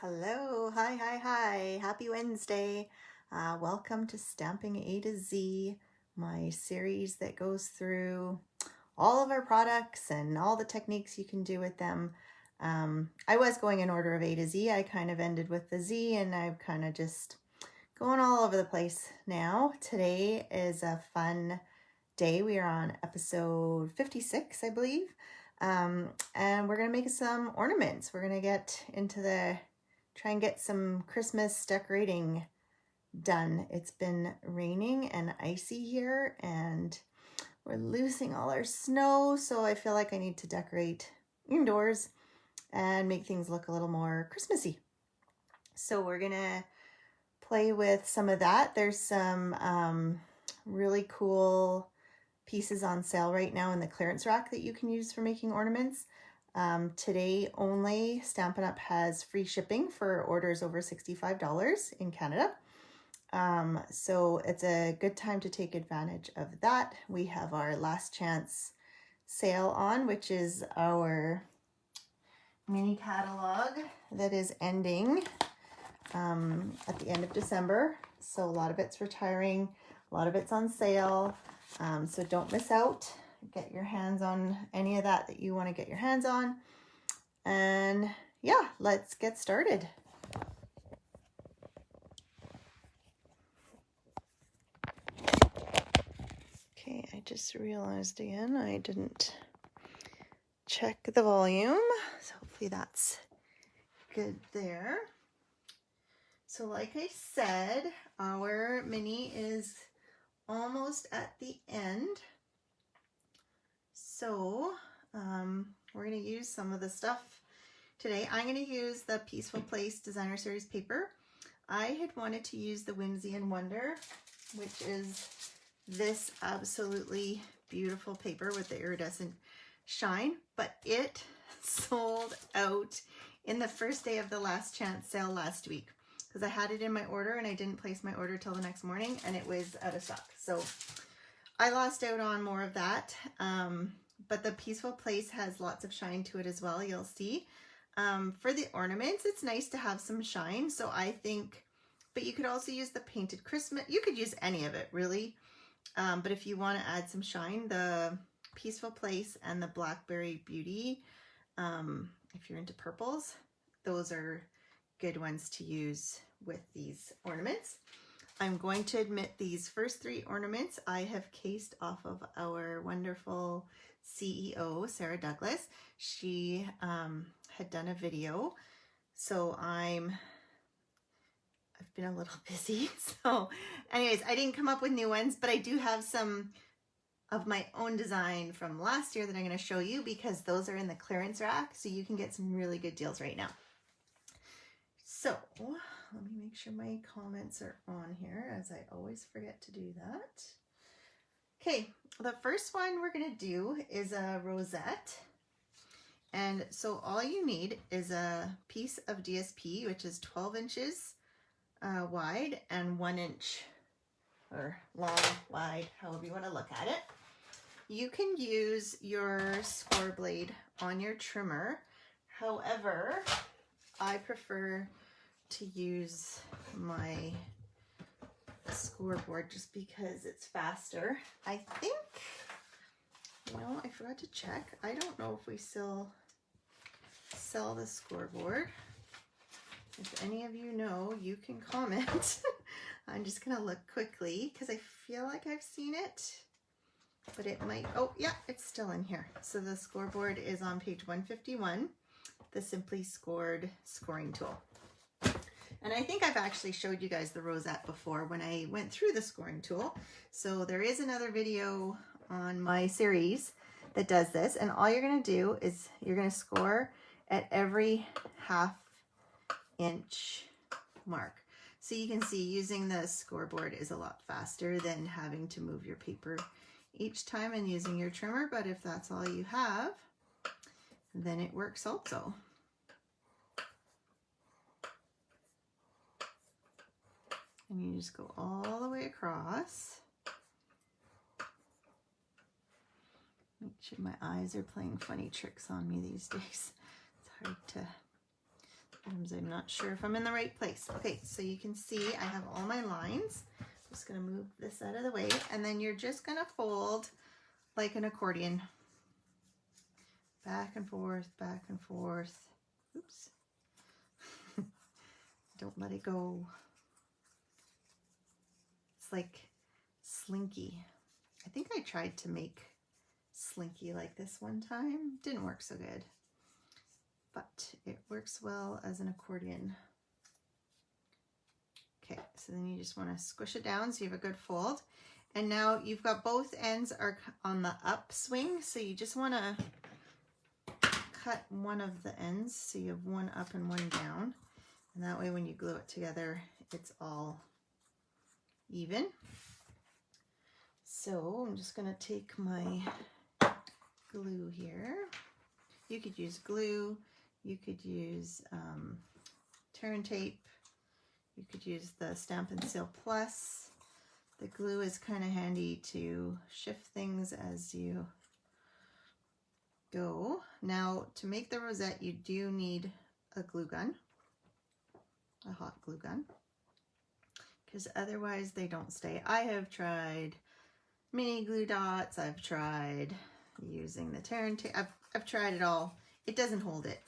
Hello, hi, happy Wednesday. Welcome to Stamping A to Z, my series that goes through all of our products and all the techniques you can do with them. I was going in order of A to Z. I kind of ended with the Z and I'm kind of just going all over the place now. Today is a fun day. We are on episode 56, I believe. And we're going to make some ornaments. We're going to get into try and get some Christmas decorating done. It's been raining and icy here and we're losing all our snow, so I feel like I need to decorate indoors and make things look a little more Christmassy. So we're gonna play with some of that. There's some really cool pieces on sale right now in the clearance rack that you can use for making ornaments. Today only, Stampin' Up! Has free shipping for orders over $65 in Canada. So it's a good time to take advantage of that. We have our last chance sale on, which is our mini catalog that is ending at the end of December. So a lot of it's retiring, a lot of it's on sale. So don't miss out. Get your hands on any of that you want to get your hands on. And yeah, let's get started. Okay, I just realized again I didn't check the volume, so hopefully that's good there. So like I said, our mini is almost at the end. So we're going to use some of the stuff today. I'm going to use the Peaceful Place Designer Series paper. I had wanted to use the Whimsy and Wonder, which is this absolutely beautiful paper with the iridescent shine, but it sold out in the first day of the last chance sale last week because I had it in my order and I didn't place my order till the next morning and it was out of stock. So I lost out on more of that. But the Peaceful Place has lots of shine to it as well, you'll see. For the ornaments, it's nice to have some shine. So I think, but you could also use the Painted Christmas. You could use any of it, really. But if you want to add some shine, the Peaceful Place and the Blackberry Beauty, if you're into purples, those are good ones to use with these ornaments. I'm going to admit these first three ornaments I have cased off of our wonderful CEO, Sarah Douglas. She had done a video, so I've been a little busy. So anyways, I didn't come up with new ones, but I do have some of my own design from last year that I'm going to show you because those are in the clearance rack, so you can get some really good deals right now. So let me make sure my comments are on here, as I always forget to do that. Okay, the first one we're going to do is a rosette. And so all you need is a piece of DSP, which is 12 inches wide and 1 inch or long, wide, however you want to look at it. You can use your score blade on your trimmer. However, I prefer to use my scoreboard just because it's faster. I think, I forgot to check. I don't know if we still sell the scoreboard. If any of you know, you can comment. I'm just gonna look quickly because I feel like I've seen it, but it might, oh yeah, it's still in here. So the scoreboard is on page 151, the Simply Scored scoring tool. And I think I've actually showed you guys the rosette before when I went through the scoring tool. So there is another video on my series that does this. And all you're going to do is you're going to score at every ½ inch mark. So you can see using the scoreboard is a lot faster than having to move your paper each time and using your trimmer. But if that's all you have, then it works also. And you just go all the way across. Make sure my eyes are playing funny tricks on me these days. It's hard to I'm not sure if I'm in the right place. Okay, so you can see I have all my lines. I'm just going to move this out of the way, and then you're just going to fold like an accordion. Back and forth, back and forth. Oops. Don't let it go. It's like slinky. I think I tried to make slinky like this one time. Didn't work so good, but it works well as an accordion. Okay, so then you just want to squish it down so you have a good fold. And now you've got both ends are on the upswing, so you just want to cut one of the ends so you have one up and one down. And that way when you glue it together, it's all even. So I'm just going to take my glue here. You could use glue, you could use turn tape, you could use the Stampin' Seal Plus. The glue is kind of handy to shift things as you go. Now to make the rosette you do need a glue gun, a hot glue gun, because otherwise they don't stay. I have tried mini glue dots, I've tried using the turn tape, I've tried it all. It doesn't hold it.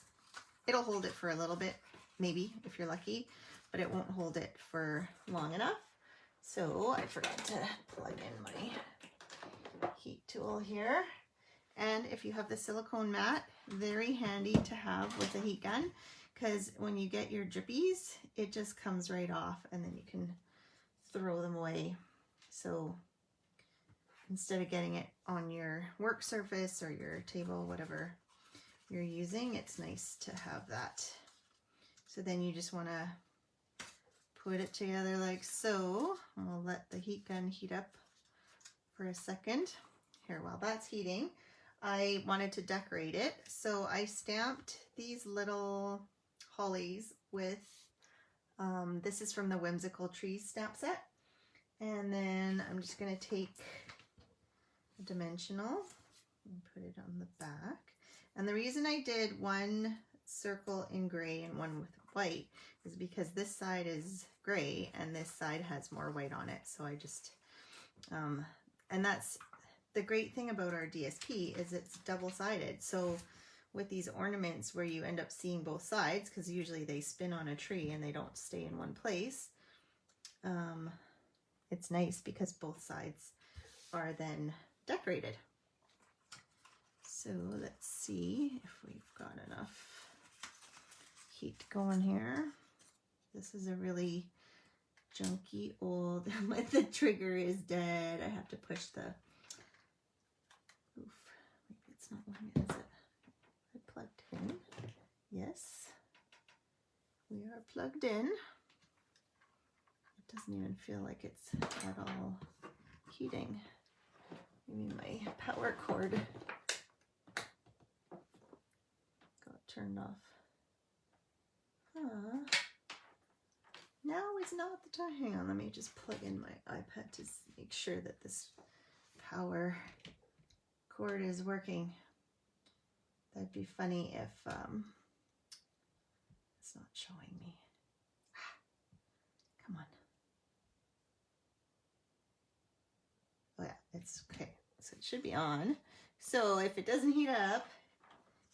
It'll hold it for a little bit, maybe, if you're lucky, but it won't hold it for long enough. So I forgot to plug in my heat tool here. And if you have the silicone mat, very handy to have with a heat gun, because when you get your drippies, it just comes right off and then you can throw them away. So instead of getting it on your work surface or your table, whatever you're using, it's nice to have that. So then you just want to put it together like so. And we'll let the heat gun heat up for a second. Here, while that's heating, I wanted to decorate it. So I stamped these little hollies with, this is from the Whimsical Trees stamp set. And then I'm just going to take a dimensional and put it on the back. And the reason I did one circle in gray and one with white is because this side is gray and this side has more white on it. So I just, and that's the great thing about our DSP is it's double-sided. So with these ornaments where you end up seeing both sides, because usually they spin on a tree and they don't stay in one place, it's nice because both sides are then decorated. So let's see if we've got enough heat going here. This is a really junky old, the trigger is dead. I have to push the, oof, maybe it's not one, is it? I plugged in. Yes, we are plugged in. It doesn't even feel like it's at all heating. Maybe my power cord got turned off. Now is not the time. Hang on, let me just plug in my iPad to make sure that this power cord is working. That'd be funny if it's not showing me. Come on. Oh yeah, it's okay. So it should be on. So if it doesn't heat up,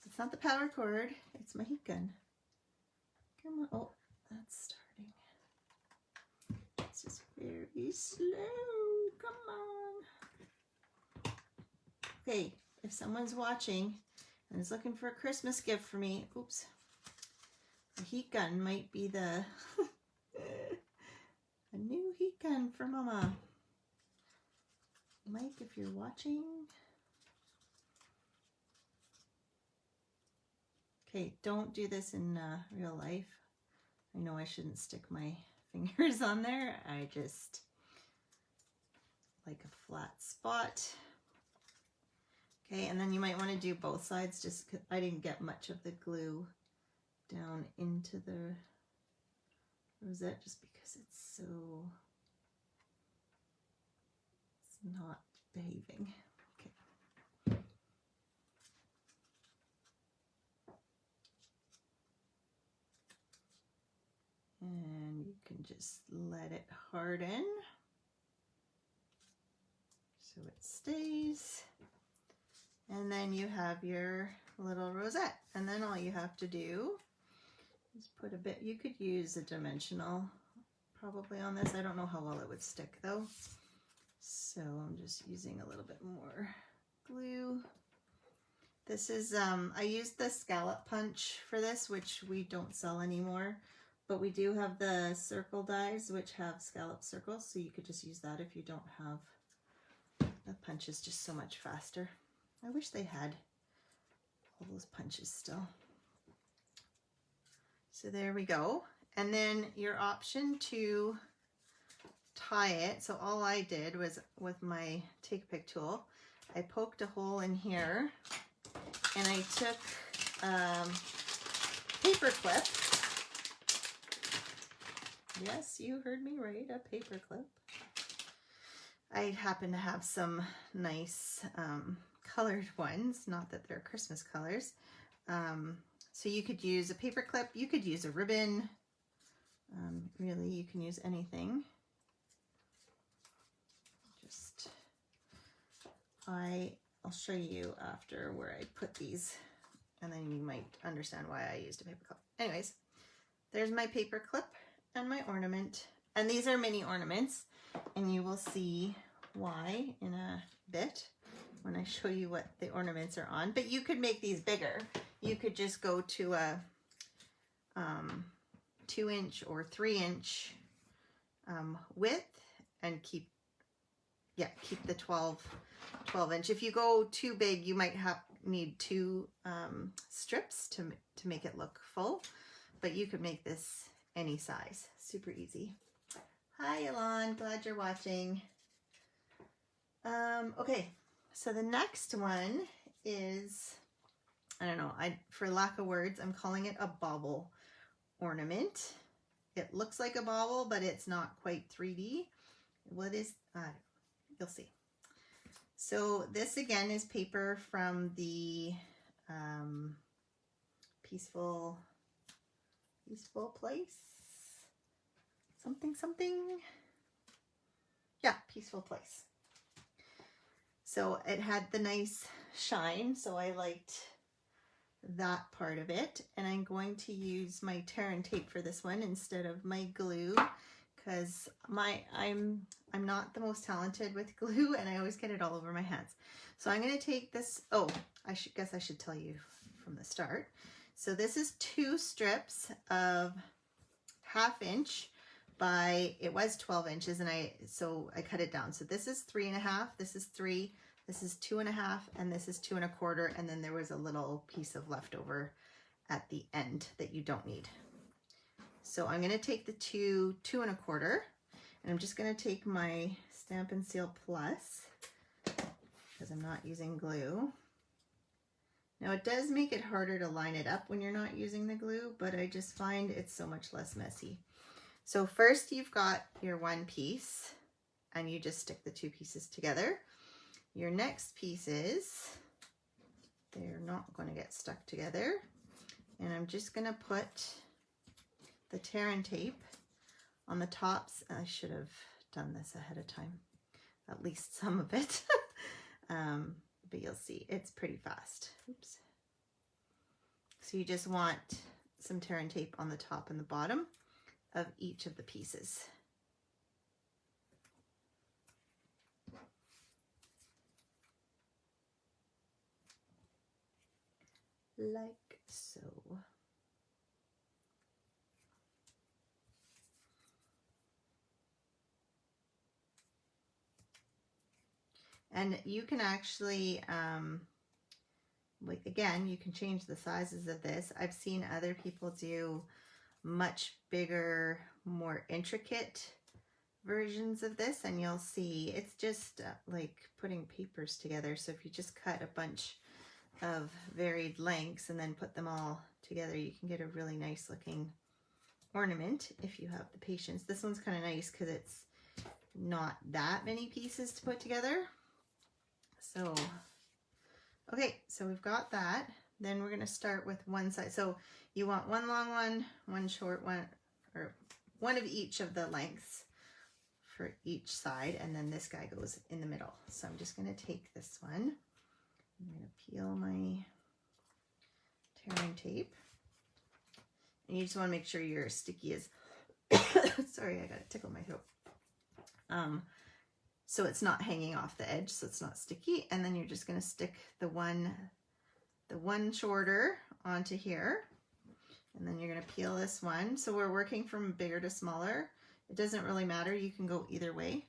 it's not the power cord, it's my heat gun. Come on. Oh, that's starting. It's just very slow. Come on. Okay, if someone's watching and is looking for a Christmas gift for me, oops, the heat gun might be the a new heat gun for Mama. Mike, if you're watching. Okay, don't do this in real life. I know I shouldn't stick my fingers on there. I just like a flat spot. Okay, and then you might want to do both sides just because I didn't get much of the glue down into the rosette just because it's not behaving. Okay. just let it harden so it stays. And then you have your little rosette, and then all you have to do is put a bit, you could use a dimensional probably on this. I don't know how well it would stick though. So I'm just using a little bit more glue. This is, I used the scallop punch for this, which we don't sell anymore, but we do have the circle dies, which have scallop circles. So you could just use that if you don't have, the punch is just so much faster. I wish they had all those punches still. So there we go. And then your option to tie it. So all I did was with my take pick tool, I poked a hole in here and I took paper clip. Yes, you heard me right, a paper clip. I happen to have some nice colored ones, not that they're Christmas colors. So you could use a paper clip, you could use a ribbon, really you can use anything. Just, I'll show you after where I put these, and then you might understand why I used a paper clip. Anyways, there's my paper clip and my ornament, and these are mini ornaments, and you will see why in a bit when I show you what the ornaments are on. But you could make these bigger. You could just go to a 2-inch or 3-inch width and keep the 12 inch. If you go too big, you might need 2 strips to make it look full, but you could make this any size. Super easy. Hi, Elon. Glad you're watching. Okay, so the next one is, I don't know, for lack of words, I'm calling it a bobble ornament. It looks like a bobble, but it's not quite 3D. What is, you'll see. So this again is paper from the Peaceful Place, something. Yeah, Peaceful Place. So it had the nice shine, so I liked that part of it. And I'm going to use my tear and tape for this one instead of my glue, because I'm not the most talented with glue and I always get it all over my hands. So I'm going to take this, I should tell you from the start. So this is 2 strips of 1/2 inch by, it was 12 inches, and I cut it down. So this is 3.5, this is 3, this is 2.5, and this is 2 1/4, and then there was a little piece of leftover at the end that you don't need. So I'm going to take the 2 1/4, and I'm just going to take my Stampin' Seal Plus, because I'm not using glue. Now it does make it harder to line it up when you're not using the glue, but I just find it's so much less messy. So first you've got your one piece, and you just stick the 2 pieces together. Your next pieces, they're not going to get stuck together, and I'm just going to put the tear and tape on the tops. I should have done this ahead of time, at least some of it. But you'll see it's pretty fast. Oops. So you just want some tear and tape on the top and the bottom of each of the pieces. Like so. And you can actually, like again, you can change the sizes of this. I've seen other people do much bigger, more intricate versions of this, and you'll see it's just like putting papers together. So if you just cut a bunch of varied lengths and then put them all together, you can get a really nice looking ornament if you have the patience. This one's kind of nice because it's not that many pieces to put together. So, okay, so we've got that. Then we're going to start with one side. So you want one long one, one short one, or one of each of the lengths for each side, and then this guy goes in the middle. So I'm just going to take this one. I'm going to peel my tearing tape. And you just want to make sure your sticky is, sorry, I got to tickle my throat. So it's not hanging off the edge, so it's not sticky. And then you're just going to stick the one shorter onto here. And then you're going to peel this one. So we're working from bigger to smaller. It doesn't really matter. You can go either way.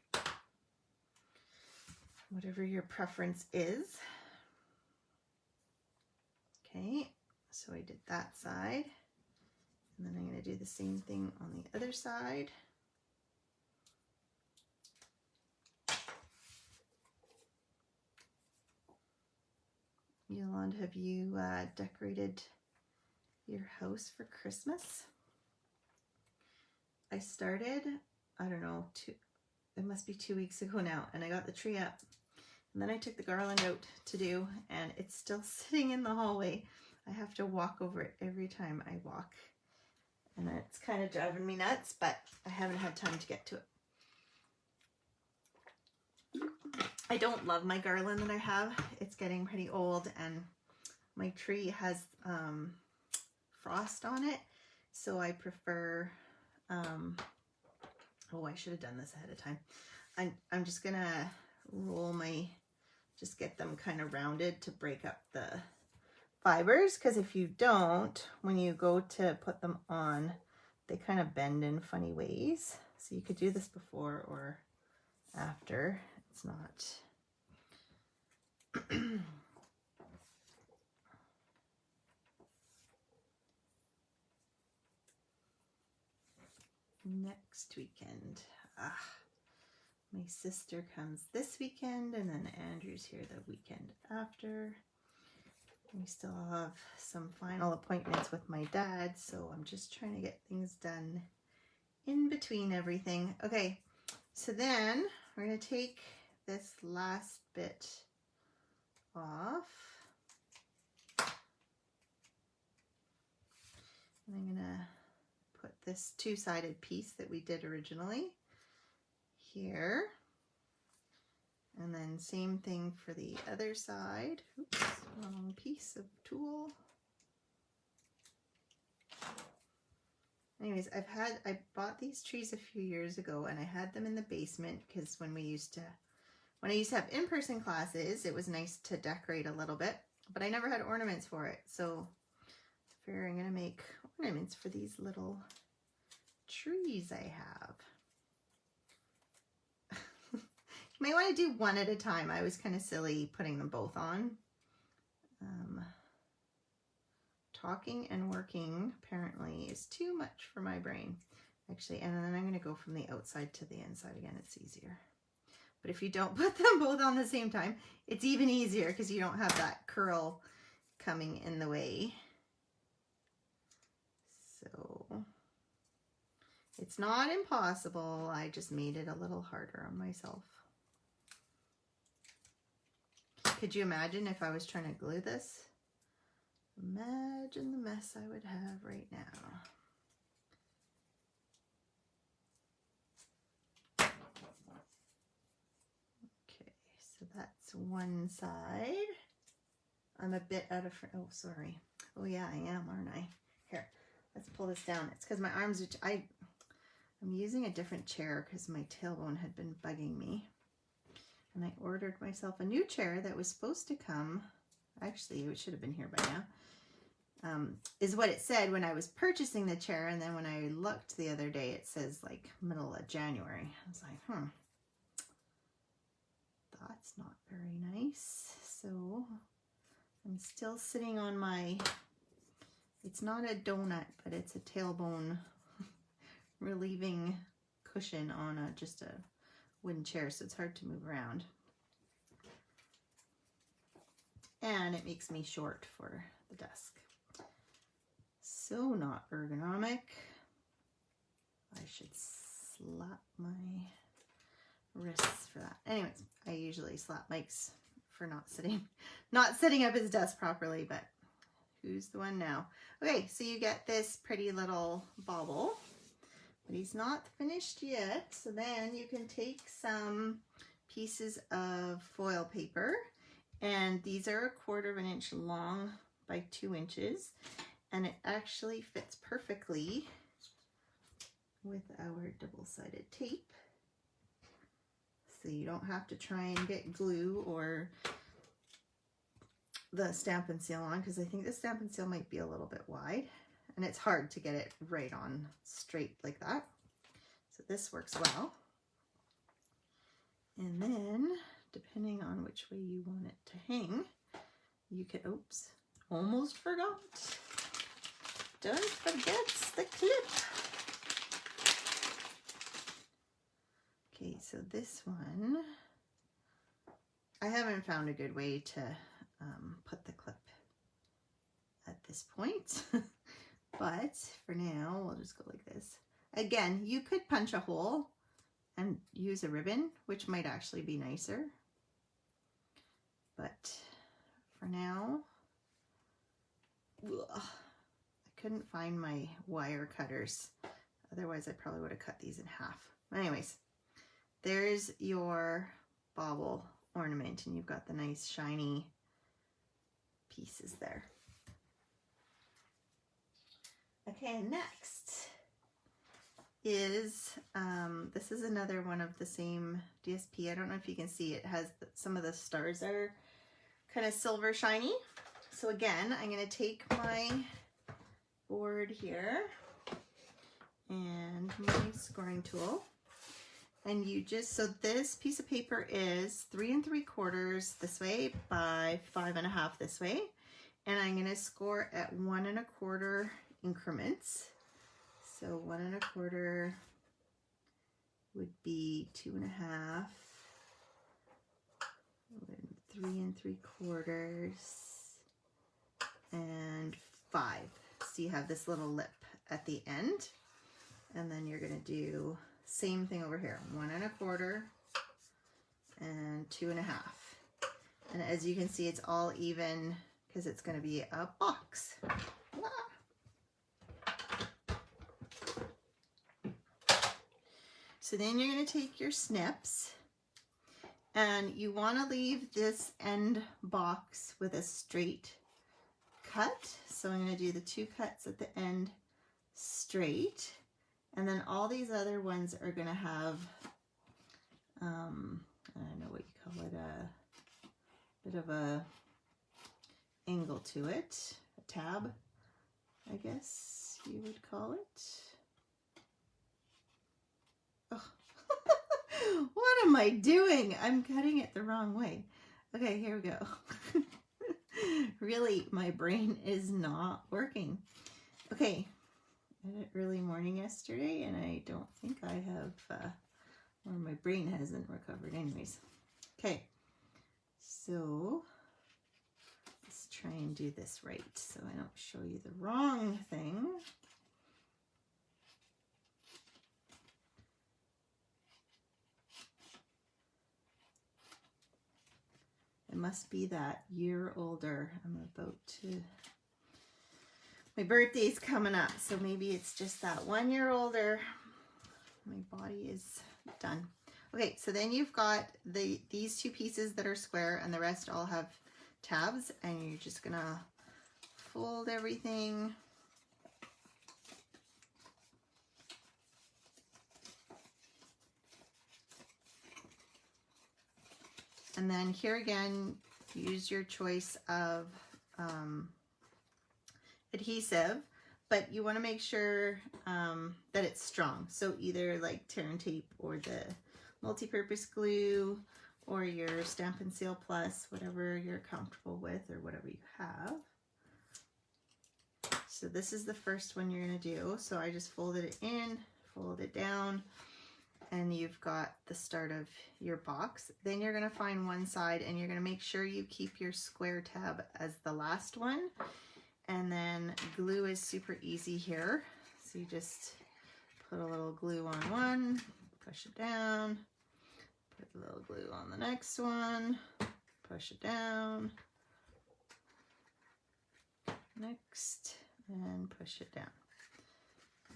Whatever your preference is. Okay, so I did that side. And then I'm going to do the same thing on the other side. Yolanda, have you decorated your house for Christmas? I started, I don't know, it must be 2 weeks ago now, and I got the tree up. And then I took the garland out to do, and it's still sitting in the hallway. I have to walk over it every time I walk. And it's kind of driving me nuts, but I haven't had time to get to it. I don't love my garland that I have. It's getting pretty old, and my tree has frost on it, so I prefer, oh, I should have done this ahead of time. I'm just gonna roll just get them kind of rounded to break up the fibers, because if you don't, when you go to put them on, they kind of bend in funny ways. So you could do this before or after. It's not. Next weekend. My sister comes this weekend, and then Andrew's here the weekend after. We still have some final appointments with my dad, so I'm just trying to get things done in between everything. Okay, so then we're going to take this last bit off. And I'm going to put this two-sided piece that we did originally here. And then same thing for the other side. Oops, wrong piece of tool. Anyways, I bought these trees a few years ago, and I had them in the basement because when I used to have in-person classes, it was nice to decorate a little bit, but I never had ornaments for it. So I figure I'm gonna make ornaments for these little trees I have. You might want to do one at a time. I was kind of silly putting them both on. Talking and working apparently is too much for my brain. Actually, and then I'm going to go from the outside to the inside again. It's easier. But if you don't put them both on the same time, it's even easier because you don't have that curl coming in the way. So it's not impossible. I just made it a little harder on myself. Could you imagine if I was trying to glue this? Imagine the mess I would have right now. Okay, so that's one side. I'm a bit out of, oh, sorry. Oh yeah, I am, aren't I? Here, let's pull this down. It's because my arms, I'm using a different chair because my tailbone had been bugging me. And I ordered myself a new chair that was supposed to come, actually it should have been here by now, is what it said when I was purchasing the chair, and then when I looked the other day it says like middle of January. I was like, that's not very nice. So I'm still sitting on my, it's not a donut, but it's a tailbone relieving cushion on just a wooden chair, so it's hard to move around. And it makes me short for the desk. So not ergonomic. I should slap my wrists for that. Anyways, I usually slap Mike's for not sitting up his desk properly, but who's the one now? Okay, so you get this pretty little bauble, but he's not finished yet. So then you can take some pieces of foil paper, and these are 1/4 inch long by 2 inches, and it actually fits perfectly with our double-sided tape. So you don't have to try and get glue or the Stampin' Seal on, because I think the Stampin' Seal might be a little bit wide, and it's hard to get it right on straight like that. So this works well. And then, depending on which way you want it to hang, you can, oops, almost forgot. Don't forget the clip. Okay, so this one, I haven't found a good way to put the clip at this point, but for now, we'll just go like this. Again, you could punch a hole and use a ribbon, which might actually be nicer, but for now, I couldn't find my wire cutters. Otherwise, I probably would have cut these in half. Anyways, there's your bobble ornament, and you've got the nice shiny pieces there. Okay, next is, this is another one of the same DSP. I don't know if you can see, it has some of the stars are kind of silver shiny. So again, I'm going to take my board here and my scoring tool, and you just, so this piece of paper is 3 3/4 this way by 5 1/2 this way, and I'm going to score at 1 1/4 increments. So 1 1/4 would be 2 1/2, 3 3/4, and 5. So you have this little lip at the end, and then you're going to do same thing over here, 1 1/4 and 2 1/2. And as you can see, it's all even because it's going to be a box. So then you're going to take your snips, and you want to leave this end box with a straight cut. So I'm going to do the 2 cuts at the end straight, and then all these other ones are going to have, I don't know what you call it, a bit of a angle to it, a tab, I guess you would call it. Oh. What am I doing? I'm cutting it the wrong way. Okay, here we go. Really, my brain is not working. Okay, I had an early morning yesterday, and I don't think I have, or my brain hasn't recovered anyways. Okay, so let's try and do this right so I don't show you the wrong thing. It must be that year older. I'm about to, my birthday's coming up, so maybe it's just that 1 year older. My body is done. Okay, so then you've got these 2 pieces that are square, and the rest all have tabs, and you're just gonna fold everything. And then here again, use your choice of adhesive, but you want to make sure that it's strong. So either like tear and tape, or the multi-purpose glue, or your Stampin' Seal Plus, whatever you're comfortable with or whatever you have. So this is the first one you're going to do. So I just folded it in, fold it down, and you've got the start of your box. Then you're going to find one side, and you're going to make sure you keep your square tab as the last one. And then glue is super easy here. So you just put a little glue on one, push it down, put a little glue on the next one, push it down, next, and push it down.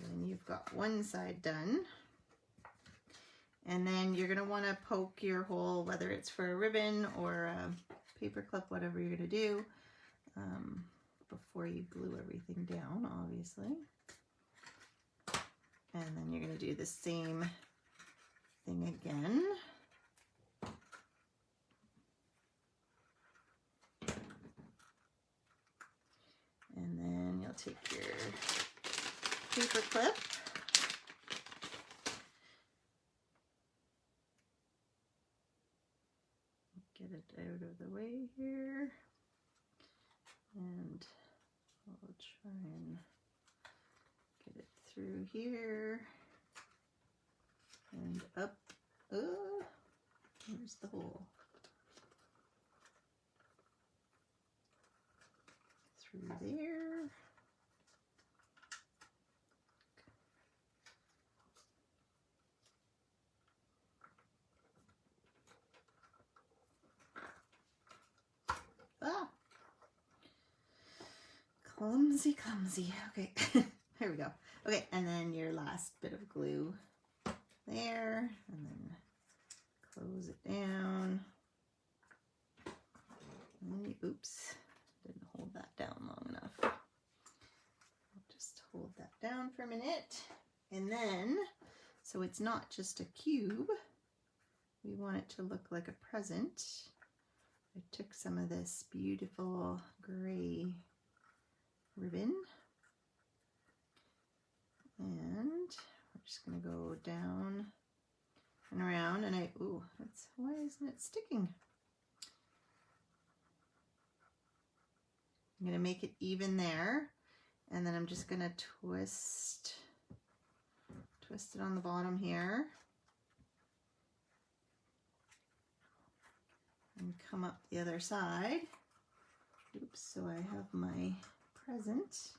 Then you've got one side done. And then you're going to want to poke your hole, whether it's for a ribbon or a paper clip, whatever you're going to do, before you glue everything down, obviously. And then you're going to do the same thing again. And then you'll take your paper clip. Get it out of the way here. And I'll try and get it through here and up. Oh, here's the hole. Through there. Ah! Clumsy, clumsy. Okay, here we go. Okay, and then your last bit of glue there, and then close it down. And oops, didn't hold that down long enough. I'll just hold that down for a minute. And then, so it's not just a cube, we want it to look like a present. I took some of this beautiful gray ribbon, and we're just going to go down and around, and ooh, why isn't it sticking? I'm going to make it even there, and then I'm just going to twist it on the bottom here, and come up the other side. Oops, so I have my present,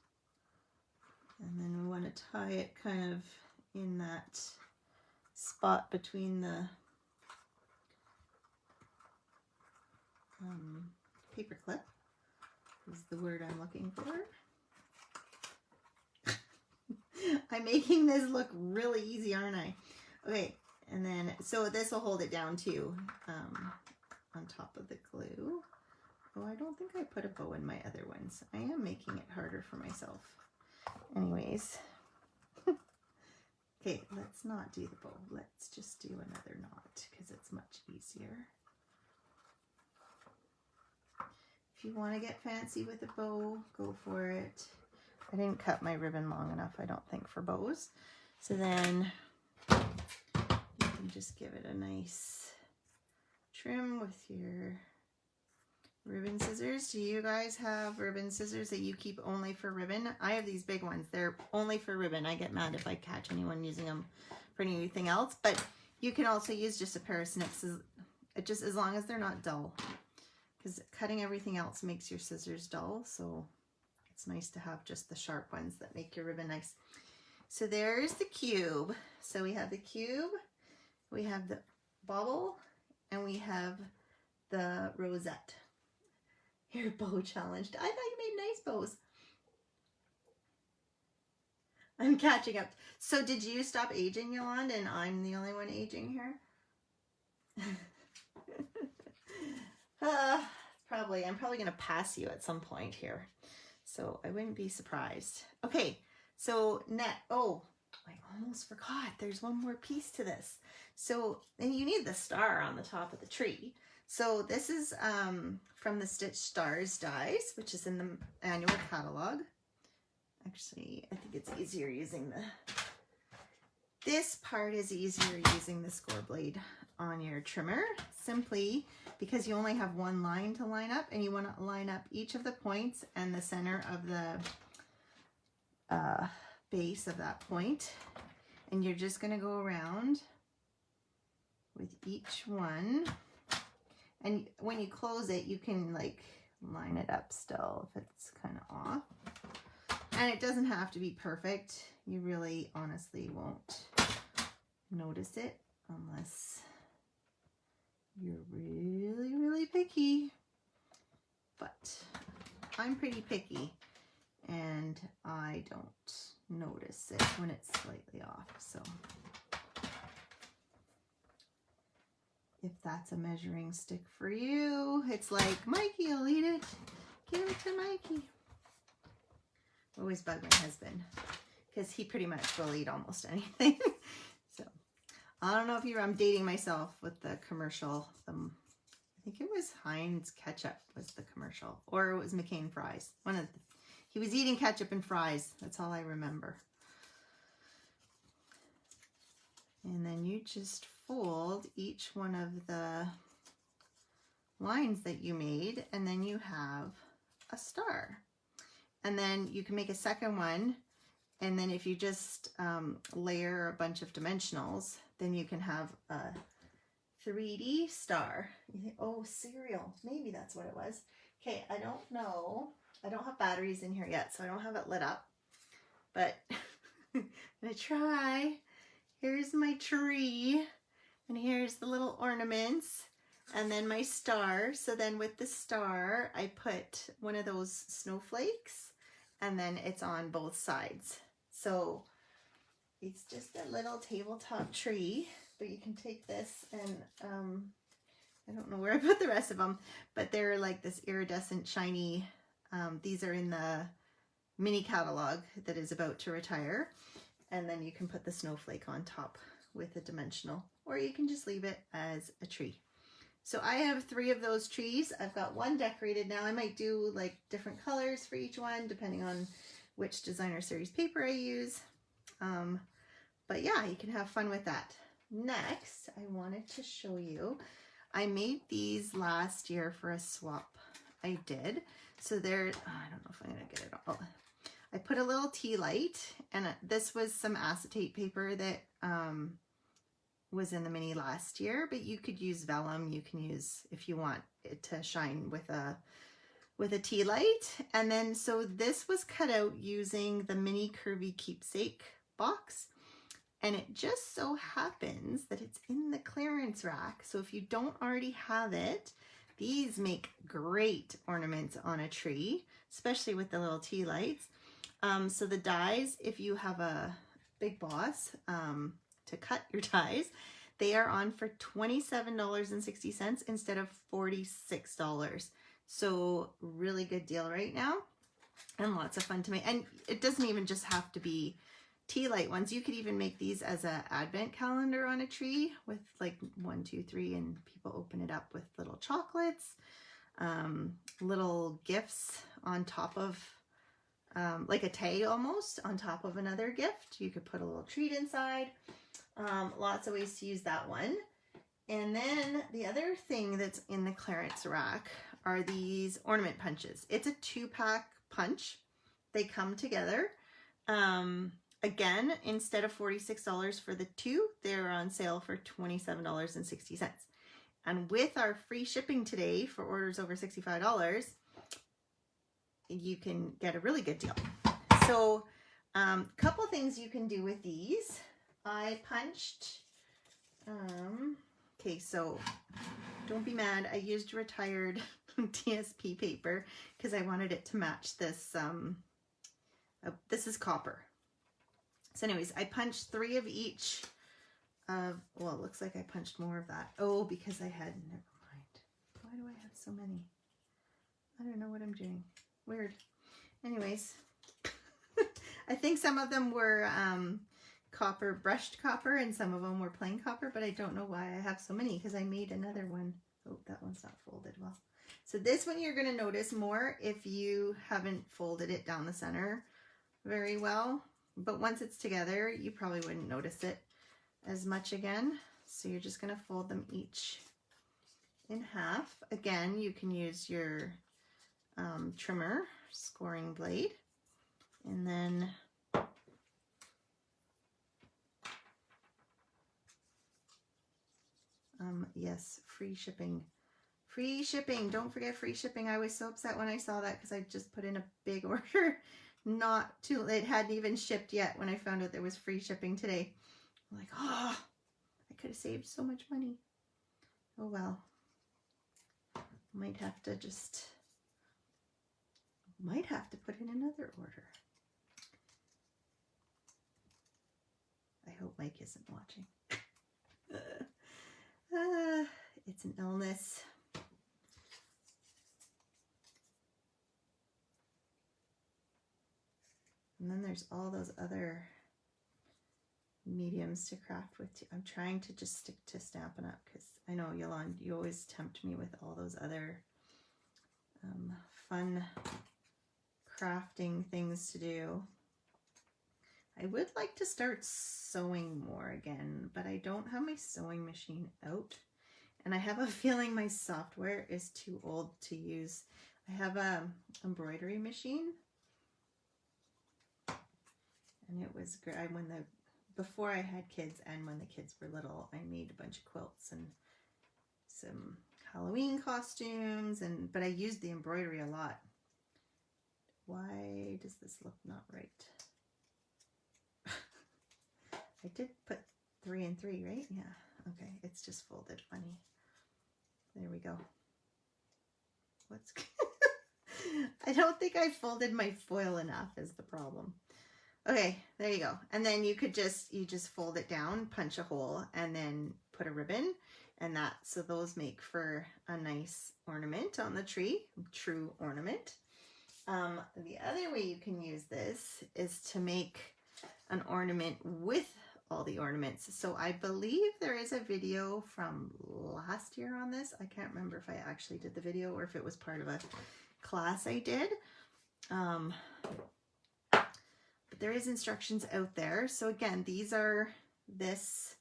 and then we want to tie it kind of in that spot between the paper clip is the word I'm looking for. I'm making this look really easy, aren't I? Okay, and then so this will hold it down too, on top of the glue. Oh, I don't think I put a bow in my other ones. I am making it harder for myself. Anyways. Okay, let's not do the bow. Let's just do another knot because it's much easier. If you want to get fancy with a bow, go for it. I didn't cut my ribbon long enough, I don't think, for bows. So then you can just give it a nice trim with your ribbon scissors. Do you guys have ribbon scissors that you keep only for ribbon? I have these big ones. They're only for ribbon. I get mad if I catch anyone using them for anything else, but you can also use just a pair of snips, just as long as they're not dull, because cutting everything else makes your scissors dull. So it's nice to have just the sharp ones that make your ribbon nice. So there's the cube. So we have the cube, we have the bobble, and we have the rosette. You're bow challenged. I thought you made nice bows. I'm catching up. So did you stop aging, Yolanda, and I'm the only one aging here? Probably. I'm probably going to pass you at some point here. So I wouldn't be surprised. Okay, so oh, I almost forgot. There's one more piece to this. So, and you need the star on the top of the tree. So this is from the Stitch Stars dies, which is in the annual catalog. Actually, I think it's easier using this part is easier using the score blade on your trimmer, simply because you only have one line to line up, and you want to line up each of the points and the center of the base of that point. And you're just going to go around with each one. And when you close it, you can like line it up still if it's kind of off. And it doesn't have to be perfect. You really honestly won't notice it unless you're really, really picky. But I'm pretty picky, and I don't notice it when it's slightly off. So if that's a measuring stick for you, it's like, Mikey will eat it. Give it to Mikey. Always bug my husband because he pretty much will eat almost anything. So I don't know if I'm dating myself with the commercial. I think it was Heinz ketchup was the commercial, or it was McCain fries. He was eating ketchup and fries. That's all I remember. And then you just fold each one of the lines that you made, and then you have a star. And then you can make a second one, and then if you just layer a bunch of dimensionals, then you can have a 3D star. You think, oh, cereal. Maybe that's what it was. Okay, I don't know. I don't have batteries in here yet, so I don't have it lit up. But I'm going to try. Here's my tree, and here's the little ornaments, and then my star. So then with the star, I put one of those snowflakes, and then it's on both sides. So it's just a little tabletop tree, but you can take this and, I don't know where I put the rest of them, but they're like this iridescent, shiny, these are in the mini catalog that is about to retire. And then you can put the snowflake on top with a dimensional, or you can just leave it as a tree. So I have 3 of those trees. I've got one decorated now. I might do like different colors for each one, depending on which designer series paper I use. But yeah, you can have fun with that. Next, I wanted to show you, I made these last year for a swap I did. So they're, I don't know if I'm gonna get it all. I put a little tea light, and this was some acetate paper that was in the mini last year, but you could use vellum. You can use, if you want it to shine with a tea light. And then, so this was cut out using the mini curvy keepsake box. And it just so happens that it's in the clearance rack. So if you don't already have it, these make great ornaments on a tree, especially with the little tea lights. So the dies, if you have a Big Boss to cut your dies, they are on for $27.60 instead of $46. So really good deal right now, and lots of fun to make. And it doesn't even just have to be tea light ones. You could even make these as an advent calendar on a tree with like 1, 2, 3, and people open it up with little chocolates, little gifts on top of like a tag almost on top of another gift. You could put a little treat inside. Lots of ways to use that one. And then the other thing that's in the clearance rack are these ornament punches. It's a 2-pack punch. They come together. Again, instead of $46 for the 2, they're on sale for $27.60. And with our free shipping today for orders over $65, you can get a really good deal. So couple things you can do with these. I punched, okay, so don't be mad. I used retired TSP paper because I wanted it to match this. This is copper. So anyways, I punched 3 of each of, well, it looks like I punched more of that. Oh, because I had, never mind. Why do I have so many? I don't know what I'm doing. Weird. Anyways, I think some of them were copper, brushed copper, and some of them were plain copper, but I don't know why I have so many because I made another one. Oh, that one's not folded well. So this one you're going to notice more if you haven't folded it down the center very well. But once it's together, you probably wouldn't notice it as much again. So you're just going to fold them each in half. Again, you can use your trimmer, scoring blade, and then yes, free shipping. Free shipping. Don't forget free shipping. I was so upset when I saw that because I just put in a big order. Not too, it hadn't even shipped yet when I found out there was free shipping today. I'm like, oh, I could have saved so much money. Oh well. Might have to put in another order. Mike isn't watching. It's an illness. And then there's all those other mediums to craft with too. I'm trying to just stick to Stampin' Up! Because I know, Yolande, you always tempt me with all those other fun crafting things to do. I would like to start sewing more again, but I don't have my sewing machine out. And I have a feeling my software is too old to use. I have a embroidery machine. And it was great. Before I had kids and when the kids were little, I made a bunch of quilts and some Halloween costumes, but I used the embroidery a lot. Why does this look not right? I did put 3 and 3, right? Yeah. Okay. It's just folded funny. There we go. I don't think I folded my foil enough is the problem. Okay, there you go. And then you just fold it down, punch a hole, and then put a ribbon, and so those make for a nice ornament on the tree, true ornament. The other way you can use this is to make an ornament with all the ornaments. So I believe there is a video from last year on this. I can't remember if I actually did the video or if it was part of a class I did. But there is instructions out there. So again, these are this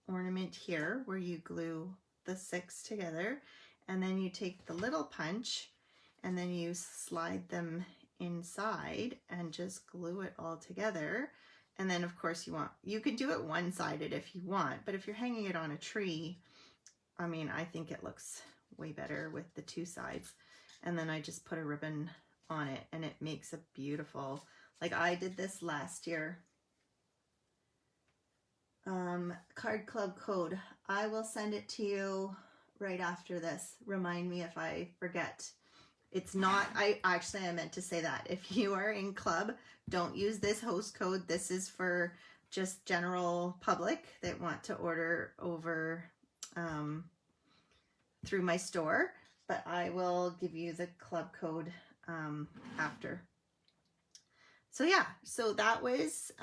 ornament here where you glue the 6 together, and then you take the little punch and then you slide them inside and just glue it all together. And then of course you can do it one-sided if you want, but if you're hanging it on a tree, I mean, I think it looks way better with the 2 sides. And then I just put a ribbon on it and it makes a beautiful, like I did this last year. Card Club code. I will send it to you right after this. Remind me if I forget. It's not, I meant to say that. If you are in club, don't use this host code. This is for just general public that want to order over through my store. But I will give you the club code after. So yeah, so that was,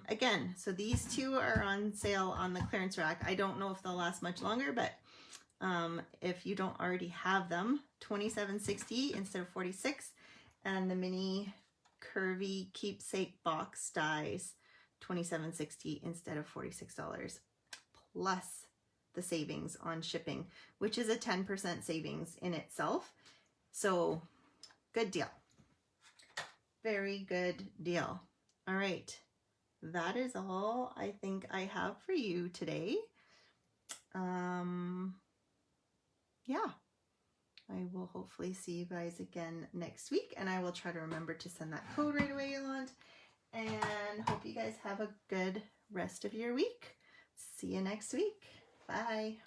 again, so these 2 are on sale on the clearance rack. I don't know if they'll last much longer, but if you don't already have them, $27.60 instead of $46, and the mini curvy keepsake box dies $27.60 instead of $46, plus the savings on shipping, which is a 10% savings in itself. So good deal. Very good deal. All right. That is all I think I have for you today. Yeah, I will hopefully see you guys again next week, and I will try to remember to send that code right away, Yolande, and hope you guys have a good rest of your week. See you next week. Bye.